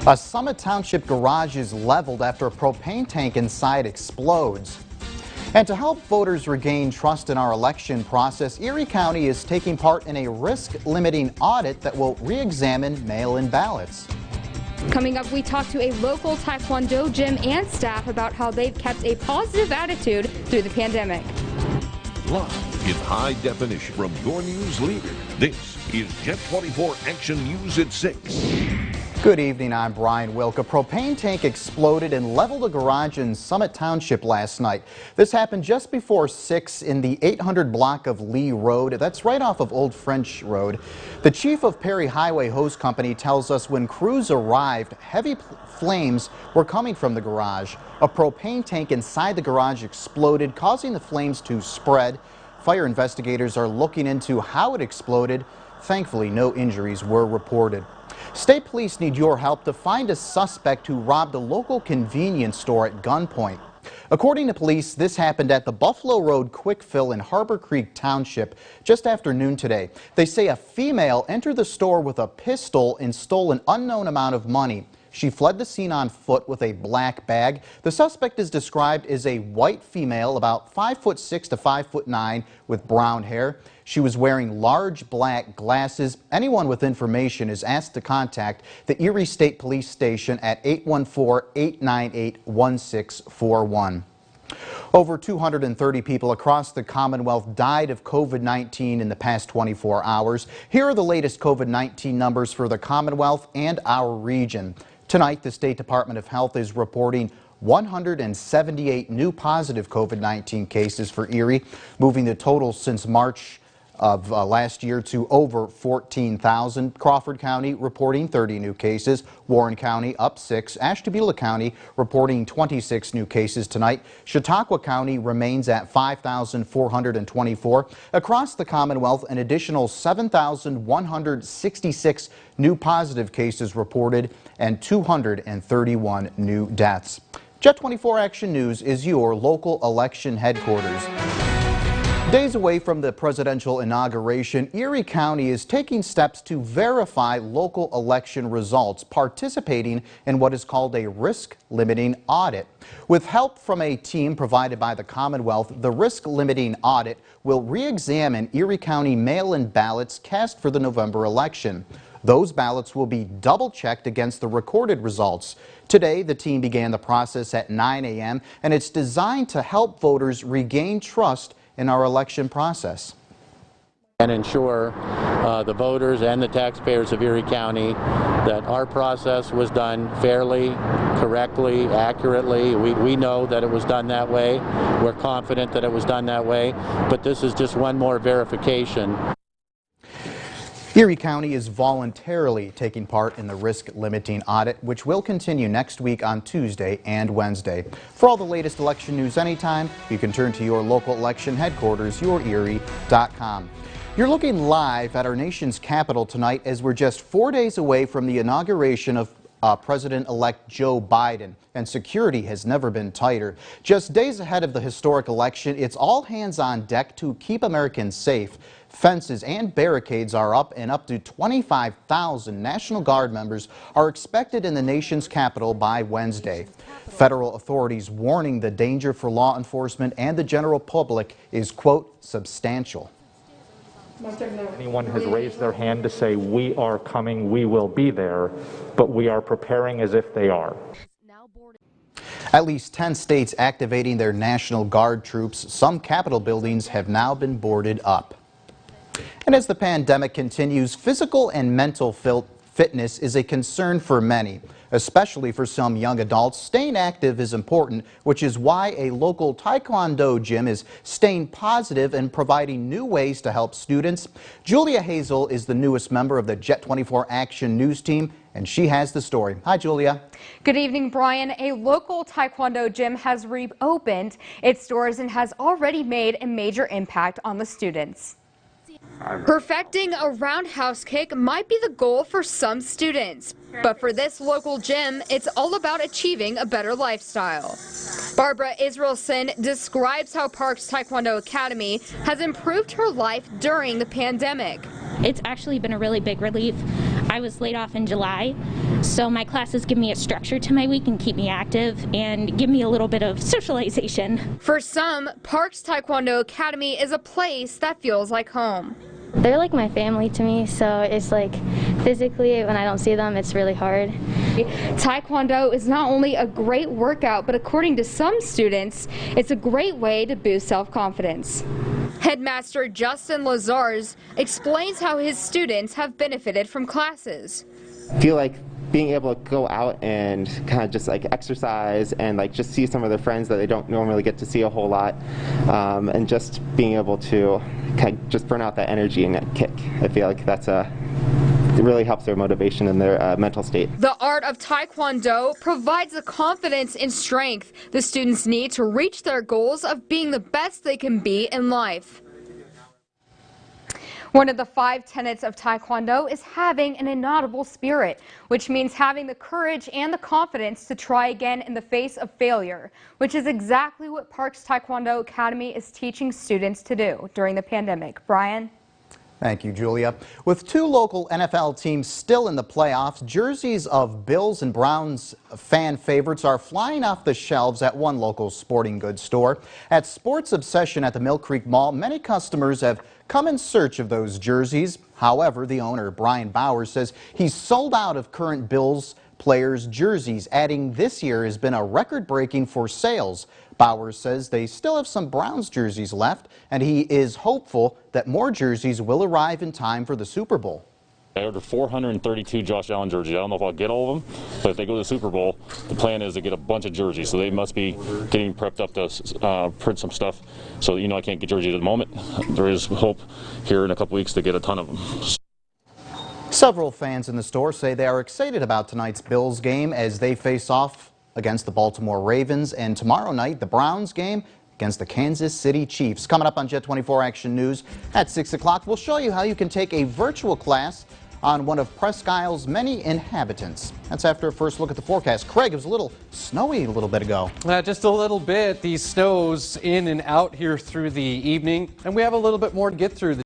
A Summit Township garage is leveled after a propane tank inside explodes. And to help voters regain trust in our election process, Erie County is taking part in a risk-limiting audit that will re-examine mail-in ballots. Coming up, we talk to a local Taekwondo gym and staff about how they've kept a positive attitude through the pandemic. Live in high definition from your news leader, this is Jet 24 Action News at 6. Good evening, I'm Brian Wilk. A propane tank exploded and leveled a garage in Summit Township last night. This happened just before 6 in the 800 block of Lee Road. That's right off of Old French Road. The chief of Perry Highway Hose Company tells us when crews arrived, heavy flames were coming from the garage. A propane tank inside the garage exploded, causing the flames to spread. Fire investigators are looking into how it exploded. Thankfully, no injuries were reported. State police need your help to find a suspect who robbed a local convenience store at gunpoint. According to police, this happened at the Buffalo Road Quick Fill in Harbor Creek Township just after noon today. They say a female entered the store with a pistol and stole an unknown amount of money. She fled the scene on foot with a black bag. The suspect is described as a white female, about 5'6" to 5'9", with brown hair. She was wearing large black glasses. Anyone with information is asked to contact the Erie State Police Station at 814-898-1641. Over 230 people across the Commonwealth died of COVID-19 in the past 24 hours. Here are the latest COVID-19 numbers for the Commonwealth and our region. Tonight, the State Department of Health is reporting 178 new positive COVID-19 cases for Erie, moving the total since March of last year to over 14,000. Crawford County reporting 30 new cases. Warren County up 6. Ashtabula County reporting 26 new cases tonight. Chautauqua County remains at 5,424. Across the Commonwealth, an additional 7,166 new positive cases reported and 231 new deaths. Jet 24 Action News is your local election headquarters. Days away from the presidential inauguration, Erie County is taking steps to verify local election results, participating in what is called a risk-limiting audit. With help from a team provided by the Commonwealth, the risk-limiting audit will re-examine Erie County mail-in ballots cast for the November election. Those ballots will be double-checked against the recorded results. Today, the team began the process at 9 a.m., and it's designed to help voters regain trust in our election process. And ensure the voters and the taxpayers of Erie County that our process was done fairly, correctly, accurately. We know that it was done that way. We're confident that it was done that way, but this is just one more verification. Erie County is voluntarily taking part in the risk-limiting audit, which will continue next week on Tuesday and Wednesday. For all the latest election news anytime, you can turn to your local election headquarters, yourerie.com. You're looking live at our nation's capital tonight as we're just 4 days away from the inauguration of President-elect Joe Biden, and security has never been tighter. Just days ahead of the historic election, it's all hands on deck to keep Americans safe. Fences and barricades are up, and up to 25,000 National Guard members are expected in the nation's capital by Wednesday. Federal authorities warning the danger for law enforcement and the general public is, quote, substantial. Anyone has raised their hand to say, we are coming, we will be there, but we are preparing as if they are. At least 10 states activating their National Guard troops. Some Capitol buildings have now been boarded up. And as the pandemic continues, physical and mental fitness is a concern for many, especially for some young adults. Staying active is important, which is why a local Taekwondo gym is staying positive and providing new ways to help students. Julia Hazel is the newest member of the Jet 24 Action News team, and she has the story. Hi, Julia. Good evening, Brian. A local Taekwondo gym has reopened its doors and has already made a major impact on the students. Perfecting a roundhouse kick might be the goal for some students, but for this local gym, it's all about achieving a better lifestyle. Barbara Israelson describes how Park's Taekwondo Academy has improved her life during the pandemic. It's actually been a really big relief. I was laid off in July, So my classes give me a structure to my week and keep me active and give me a little bit of socialization. For some, Parks Taekwondo Academy is a place that feels like home. They're like my family to me, so it's like physically when I don't see them, it's really hard. Taekwondo is not only a great workout, but according to some students, it's a great way to boost self-confidence. Headmaster Justin Lazars explains how his students have benefited from classes. I feel like being able to go out and kind of just like exercise and like just see some of their friends that they don't normally get to see a whole lot, and just being able to kind of just burn out that energy and that kick. I feel like it really helps their motivation and their mental state. The art of Taekwondo provides the confidence and strength the students need to reach their goals of being the best they can be in life. One of the 5 tenets of Taekwondo is having an inaudible spirit, which means having the courage and the confidence to try again in the face of failure, which is exactly what Parks Taekwondo Academy is teaching students to do during the pandemic. Brian? Thank you, Julia. With 2 local NFL teams still in the playoffs, jerseys of Bills and Browns fan favorites are flying off the shelves at one local sporting goods store. At Sports Obsession at the Mill Creek Mall, many customers have come in search of those jerseys. However, the owner, Brian Bowers, says he's sold out of current Bills players' jerseys, adding this year has been a record-breaking for sales. Bowers says they still have some Browns jerseys left, and he is hopeful that more jerseys will arrive in time for the Super Bowl. I ordered 432 Josh Allen jerseys. I don't know if I'll get all of them, but if they go to the Super Bowl, the plan is to get a bunch of jerseys. So they must be getting prepped up to print some stuff. So, I can't get jerseys at the moment. There is hope here in a couple weeks to get a ton of them. Several fans in the store say they are excited about tonight's Bills game as they face off against the Baltimore Ravens, and tomorrow night the Browns game against the Kansas City Chiefs. Coming up on Jet 24 Action News at 6 o'clock, we'll show you how you can take a virtual class on one of Presque Isle's many inhabitants. That's after a first look at the forecast. Craig, it was a little snowy a little bit ago. Just a little bit. These snows in and out here through the evening, and we have a little bit more to get through.